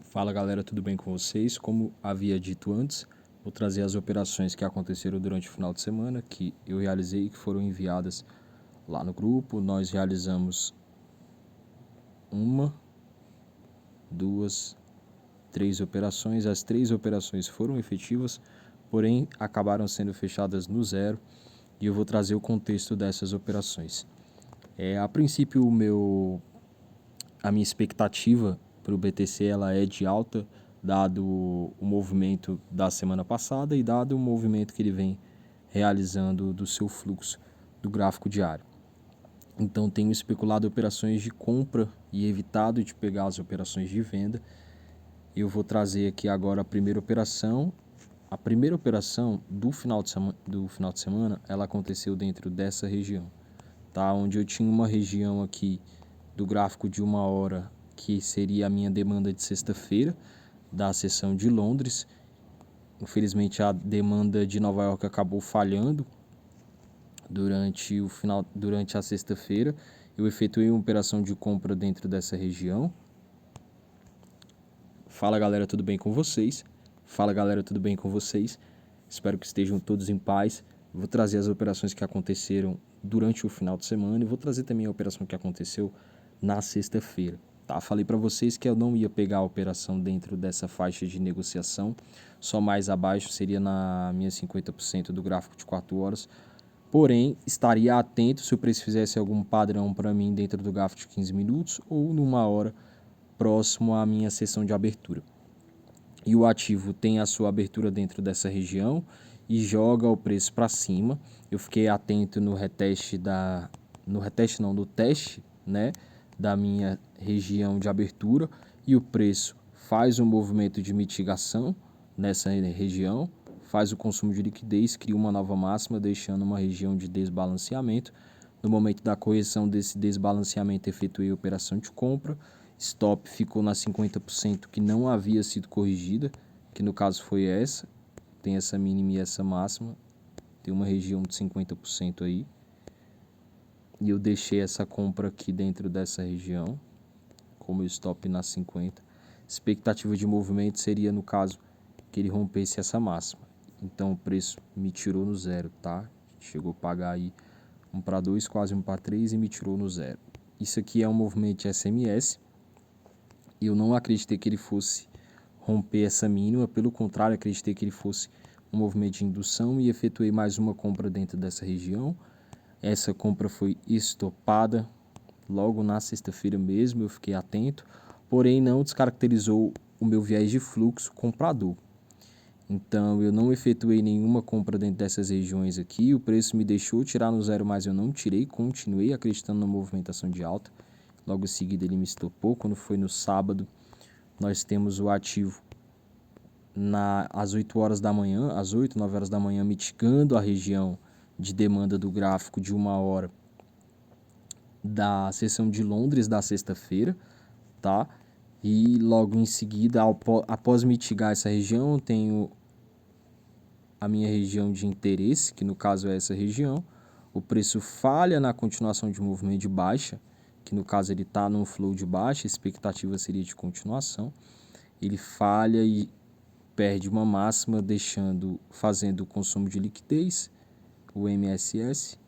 Fala galera, tudo bem com vocês? Como havia dito antes, vou trazer as operações que aconteceram durante o final de semana, que eu realizei e que foram enviadas lá no grupo. Nós realizamos uma, duas, três operações. As três operações foram efetivas, porém acabaram sendo fechadas no zero, e eu vou trazer o contexto dessas operações. A princípio, a minha expectativa para o BTC ela é de alta, dado o movimento da semana passada e dado o movimento que ele vem realizando do seu fluxo do gráfico diário. Então tenho especulado operações de compra e evitado de pegar as operações de venda. Eu vou trazer aqui agora a primeira operação. A primeira operação do final de semana ela aconteceu dentro dessa região, tá? Onde eu tinha uma região aqui do gráfico de 1 hora, que seria a minha demanda de sexta-feira, da sessão de Londres. Infelizmente a demanda de Nova York acabou falhando durante a sexta-feira. Eu efetuei uma operação de compra dentro dessa região. Fala galera, tudo bem com vocês? Fala galera, tudo bem com vocês? Espero que estejam todos em paz. Vou trazer as operações que aconteceram durante o final de semana e vou trazer também a operação que aconteceu na sexta-feira. Tá? Falei para vocês que eu não ia pegar a operação dentro dessa faixa de negociação, só mais abaixo seria na minha 50% do gráfico de 4 horas. Porém, estaria atento se o preço fizesse algum padrão para mim dentro do gráfico de 15 minutos ou numa hora próximo à minha sessão de abertura. E o ativo tem a sua abertura dentro dessa região e joga o preço para cima. Eu fiquei atento no teste, né, da minha região de abertura, e o preço faz um movimento de mitigação nessa região, faz o consumo de liquidez, cria uma nova máxima, deixando uma região de desbalanceamento. No momento da correção desse desbalanceamento, efetuei a operação de compra. Stop ficou na 50% que não havia sido corrigida, que no caso foi essa. Tem essa mínima e essa máxima. Tem uma região de 50% aí. E eu deixei essa compra aqui dentro dessa região, como stop na 50. Expectativa de movimento seria, no caso, que ele rompesse essa máxima. Então o preço me tirou no zero, tá? Chegou a pagar aí 1 para 2, quase 1 para 3 e me tirou no zero. Isso aqui é um movimento de SMS. Eu não acreditei que ele fosse romper essa mínima, pelo contrário, acreditei que ele fosse um movimento de indução e efetuei mais uma compra dentro dessa região. Essa compra foi estopada logo na sexta-feira mesmo, eu fiquei atento, porém não descaracterizou o meu viés de fluxo comprador. Então eu não efetuei nenhuma compra dentro dessas regiões aqui, o preço me deixou tirar no zero, mas eu não tirei, continuei acreditando na movimentação de alta. Logo em seguida ele me estopou. Quando foi no sábado, nós temos o ativo às 8 horas da manhã, às 8, 9 horas da manhã, mitigando a região de demanda do gráfico de 1 hora da sessão de Londres da sexta-feira, tá? E logo em seguida, após mitigar essa região, eu tenho a minha região de interesse, que no caso é essa região. O preço falha na continuação de movimento de baixa, que no caso ele está num flow de baixa, a expectativa seria de continuação. Ele falha e perde uma máxima, fazendo o consumo de liquidez, o MSS,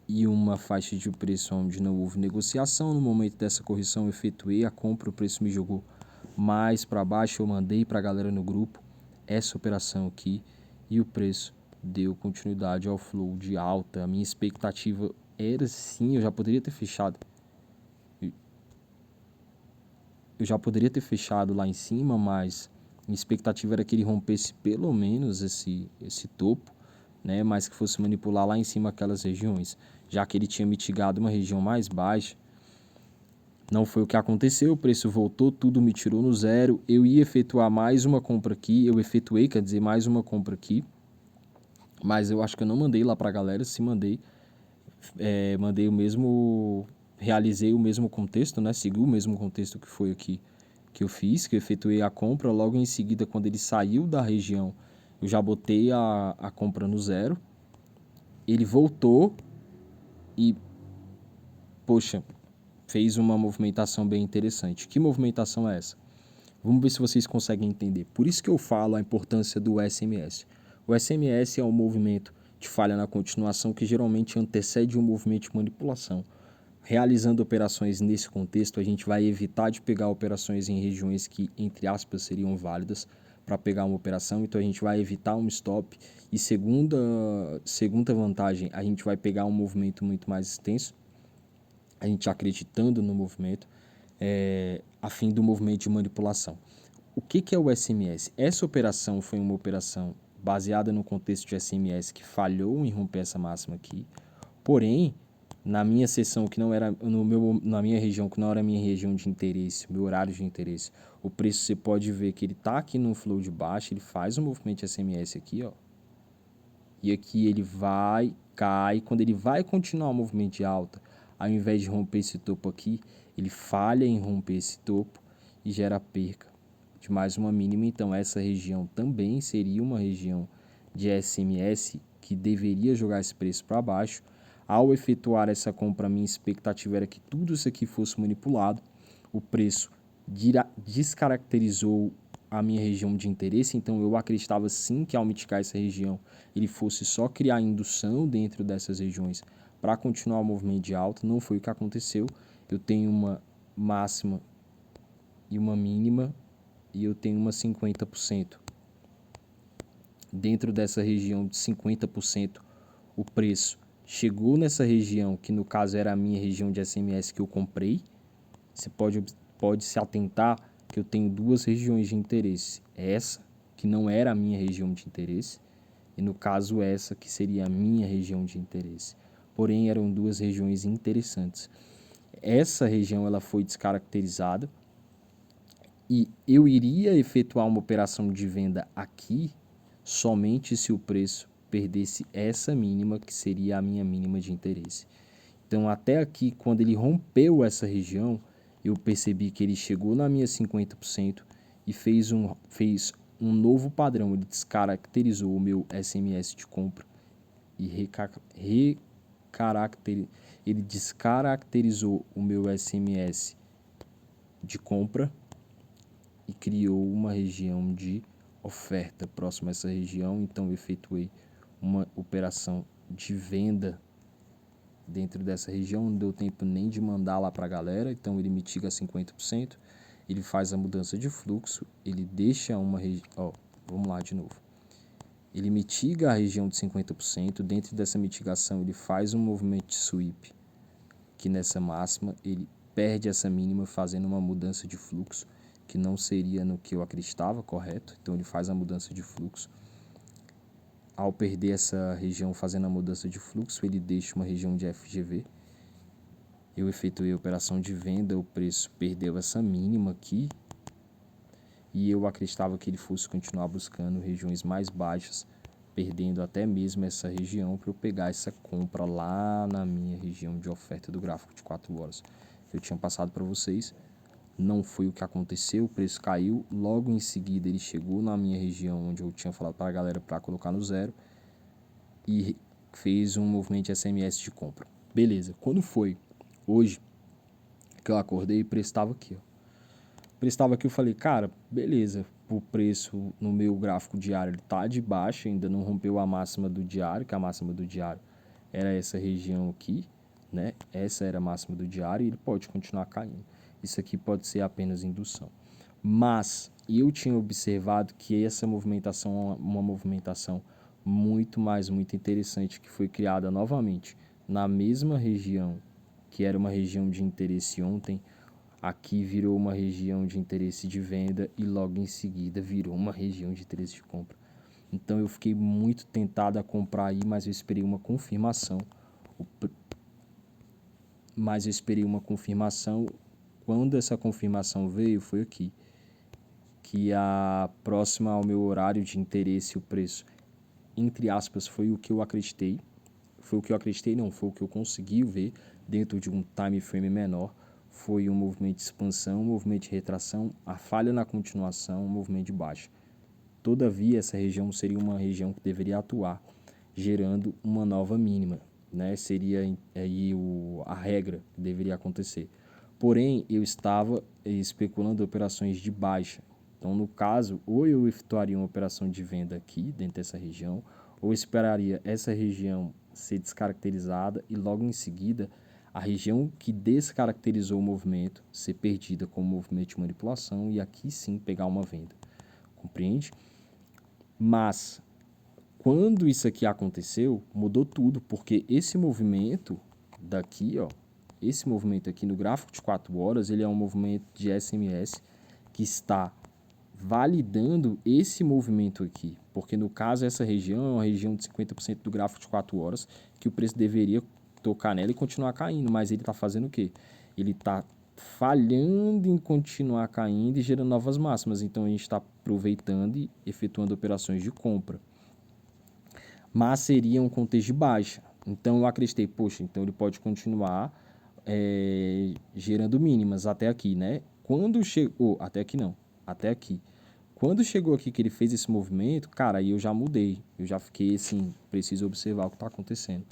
e uma faixa de preço onde não houve negociação. No momento dessa correção eu efetuei a compra, o preço me jogou mais para baixo, eu mandei para a galera no grupo essa operação aqui e o preço deu continuidade ao flow de alta. A minha expectativa era sim, eu já poderia ter fechado lá em cima, mas minha expectativa era que ele rompesse pelo menos esse topo, né, mas que fosse manipular lá em cima aquelas regiões, já que ele tinha mitigado uma região mais baixa. Não foi o que aconteceu, o preço voltou, tudo me tirou no zero. Eu ia efetuar mais uma compra aqui, mais uma compra aqui, mas eu acho que eu não mandei lá para a galera. Se mandei, realizei o mesmo contexto, né? Segui o mesmo contexto que foi aqui que eu fiz, que eu efetuei a compra. Logo em seguida, quando ele saiu da região, eu já botei a compra no zero. Ele voltou e, poxa, fez uma movimentação bem interessante. Que movimentação é essa? Vamos ver se vocês conseguem entender. Por isso que eu falo a importância do SMS. O SMS é um movimento de falha na continuação que geralmente antecede um movimento de manipulação. Realizando operações nesse contexto, a gente vai evitar de pegar operações em regiões que, entre aspas, seriam válidas para pegar uma operação. Então, a gente vai evitar um stop. E segunda vantagem, a gente vai pegar um movimento muito mais extenso, a gente acreditando no movimento, a fim do movimento de manipulação. O que é o SMS? Essa operação foi uma operação baseada no contexto de SMS que falhou em romper essa máxima aqui. Porém, na minha seção que não era na minha região que não era minha região de interesse, meu horário de interesse, o preço você pode ver que ele está aqui no flow de baixo, ele faz um movimento de SMS aqui, ó. E aqui ele vai, cai, quando ele vai continuar o movimento de alta, ao invés de romper esse topo aqui, ele falha em romper esse topo e gera perca de mais uma mínima. Então essa região também seria uma região de SMS que deveria jogar esse preço para baixo. Ao efetuar essa compra, minha expectativa era que tudo isso aqui fosse manipulado. O preço descaracterizou a minha região de interesse, então eu acreditava sim que ao mitigar essa região, ele fosse só criar indução dentro dessas regiões para continuar o movimento de alta. Não foi o que aconteceu. Eu tenho uma máxima e uma mínima e eu tenho uma 50%. Dentro dessa região de 50%, o preço chegou nessa região, que no caso era a minha região de SMS que eu comprei. Você pode se atentar que eu tenho duas regiões de interesse. Essa, que não era a minha região de interesse, e no caso essa, que seria a minha região de interesse. Porém, eram duas regiões interessantes. Essa região ela foi descaracterizada e eu iria efetuar uma operação de venda aqui somente se o preço perdesse essa mínima, que seria a minha mínima de interesse. Então, até aqui, quando ele rompeu essa região, eu percebi que ele chegou na minha 50% e fez um novo padrão. Ele descaracterizou o meu SMS de compra e ele descaracterizou o meu SMS de compra e criou uma região de oferta próxima a essa região. Então, eu efetuei uma operação de venda dentro dessa região. Não deu tempo nem de mandar lá para a galera, então ele mitiga 50%, ele faz a mudança de fluxo, ele deixa uma região, vamos lá de novo, ele mitiga a região de 50%, dentro dessa mitigação ele faz um movimento de sweep, que nessa máxima ele perde essa mínima fazendo uma mudança de fluxo, que não seria no que eu acreditava, correto? Então ele faz a mudança de fluxo. Ao perder essa região fazendo a mudança de fluxo, ele deixa uma região de FGV. Eu efetuei a operação de venda, o preço perdeu essa mínima aqui. E eu acreditava que ele fosse continuar buscando regiões mais baixas, perdendo até mesmo essa região para eu pegar essa compra lá na minha região de oferta do gráfico de 4 horas. Eu tinha passado para vocês, não foi o que aconteceu, o preço caiu, logo em seguida ele chegou na minha região onde eu tinha falado para a galera para colocar no zero e fez um movimento de SMS de compra. Beleza, quando foi hoje que eu acordei, o preço estava aqui, ó. O preço estava aqui, eu falei, cara, beleza, o preço no meu gráfico diário ele tá de baixo, ainda não rompeu a máxima do diário, que a máxima do diário era essa região aqui, né? Essa era a máxima do diário e ele pode continuar caindo. Isso aqui pode ser apenas indução. Mas eu tinha observado que essa movimentação é uma movimentação muito interessante, que foi criada novamente na mesma região, que era uma região de interesse ontem. Aqui virou uma região de interesse de venda e logo em seguida virou uma região de interesse de compra. Então eu fiquei muito tentado a comprar aí, mas eu esperei uma confirmação. Quando essa confirmação veio, foi aqui, que a próxima ao meu horário de interesse, o preço, entre aspas, foi o que eu acreditei. Foi o que eu acreditei, não, foi o que eu consegui ver dentro de um time frame menor. Foi um movimento de expansão, um movimento de retração, a falha na continuação, um movimento de baixa. Todavia, essa região seria uma região que deveria atuar, gerando uma nova mínima, né? Seria aí a regra que deveria acontecer. Porém, eu estava especulando operações de baixa. Então, no caso, ou eu efetuaria uma operação de venda aqui, dentro dessa região, ou esperaria essa região ser descaracterizada e logo em seguida a região que descaracterizou o movimento ser perdida como movimento de manipulação e aqui sim pegar uma venda. Compreende? Mas quando isso aqui aconteceu, mudou tudo, porque esse movimento daqui, ó, esse movimento aqui no gráfico de 4 horas, ele é um movimento de SMS que está validando esse movimento aqui, porque no caso essa região é uma região de 50% do gráfico de 4 horas, que o preço deveria tocar nela e continuar caindo, mas ele está fazendo o quê? Ele está falhando em continuar caindo e gerando novas máximas, então a gente está aproveitando e efetuando operações de compra. Mas seria um contexto de baixa. Então eu acreditei, poxa, então ele pode continuar gerando mínimas até aqui, né? Quando chegou, até aqui não, até aqui. Quando chegou aqui que ele fez esse movimento, cara, aí eu já mudei. Eu já fiquei assim, preciso observar o que está acontecendo.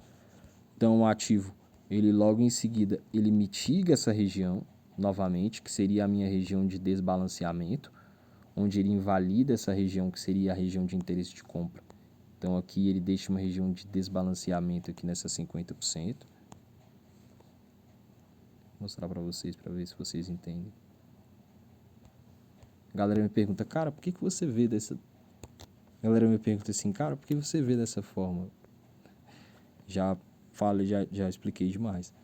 Então o ativo, ele logo em seguida, ele mitiga essa região novamente, que seria a minha região de desbalanceamento, onde ele invalida essa região que seria a região de interesse de compra. Então aqui ele deixa uma região de desbalanceamento aqui nessa 50%. Vou mostrar para vocês, para ver se vocês entendem. A galera me pergunta, cara, por que você vê dessa... A galera me pergunta assim, cara, por que você vê dessa forma? Já falei, já expliquei demais.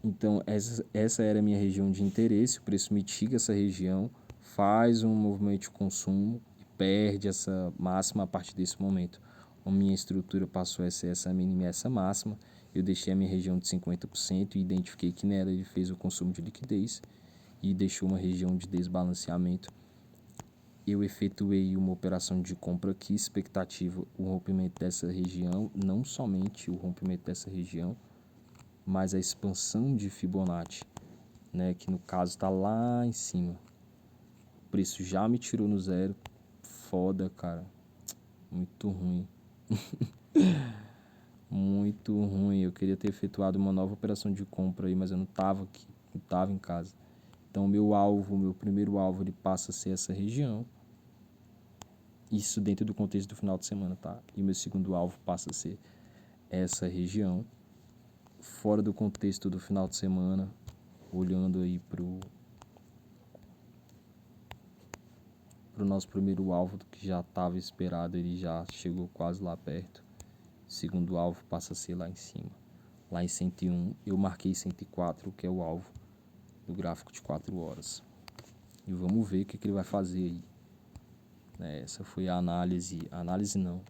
Então essa era a minha região de interesse, o preço mitiga essa região, faz um movimento de consumo e perde essa máxima a partir desse momento. A minha estrutura passou a ser essa mínima e essa máxima, eu deixei a minha região de 50% e identifiquei que nela ele fez o consumo de liquidez e deixou uma região de desbalanceamento. Eu efetuei uma operação de compra aqui, expectativa o rompimento dessa região, não somente o rompimento dessa região, mas a expansão de Fibonacci, né, que no caso está lá em cima. O preço já me tirou no zero. Foda, cara. Muito ruim. Muito ruim. Eu queria ter efetuado uma nova operação de compra aí, mas eu não estava aqui, não estava em casa. Então, meu primeiro alvo, ele passa a ser essa região. Isso dentro do contexto do final de semana, tá? E meu segundo alvo passa a ser essa região. Fora do contexto do final de semana, olhando aí pro nosso primeiro alvo do que já estava esperado, ele já chegou quase lá perto. Segundo alvo passa a ser lá em cima. Lá em 101, eu marquei 104, que é o alvo do gráfico de 4 horas. E vamos ver o que ele vai fazer aí. Essa foi a análise não,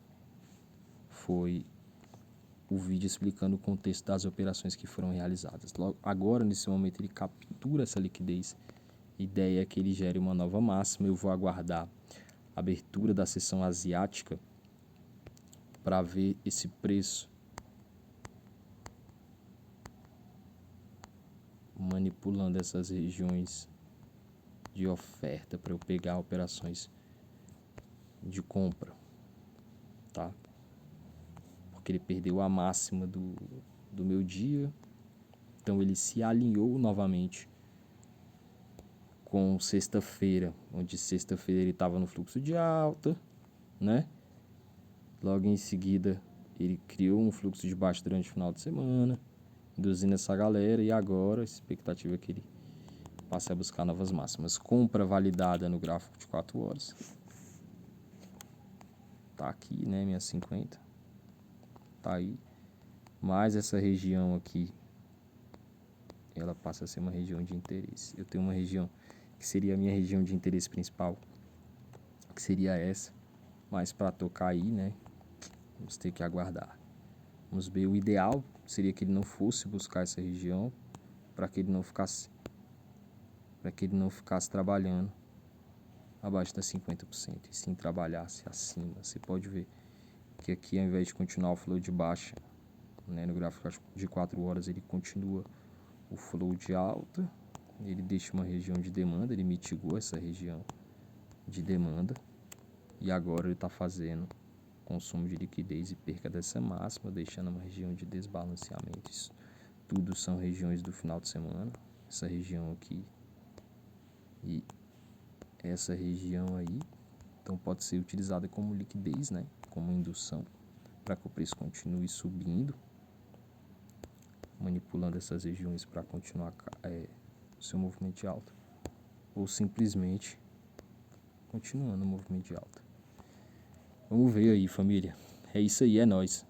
foi o vídeo explicando o contexto das operações que foram realizadas. Logo, agora, nesse momento, ele captura essa liquidez. A ideia é que ele gere uma nova máxima. Eu vou aguardar a abertura da sessão asiática para ver esse preço manipulando essas regiões de oferta para eu pegar operações de compra, tá? Porque ele perdeu a máxima do meu dia, então ele se alinhou novamente com sexta-feira, onde sexta-feira ele estava no fluxo de alta, né? Logo em seguida ele criou um fluxo de baixo durante o final de semana, induzindo essa galera, e agora a expectativa é que ele passe a buscar novas máximas. Compra validada no gráfico de 4 horas. Tá aqui, né, minha 50. Tá aí. Mas essa região aqui, ela passa a ser uma região de interesse. Eu tenho uma região que seria a minha região de interesse principal, que seria essa. Mas para tocar aí, né, vamos ter que aguardar. Vamos ver, o ideal seria que ele não fosse buscar essa região, para que ele não ficasse trabalhando abaixo das 50%, e sim trabalhasse acima. Você pode ver que aqui, ao invés de continuar o flow de baixa, né, no gráfico de 4 horas, ele continua o flow de alta, ele deixa uma região de demanda, ele mitigou essa região de demanda, e agora ele está fazendo consumo de liquidez e perca dessa máxima, deixando uma região de desbalanceamento. Isso tudo são regiões do final de semana. essa região aqui e essa região aí. Então pode ser utilizada como liquidez, né? Como indução, para que o preço continue subindo, manipulando essas regiões para continuar o seu movimento de alta, ou simplesmente continuando o movimento de alta. Vamos ver aí, família. É isso aí, é nóis.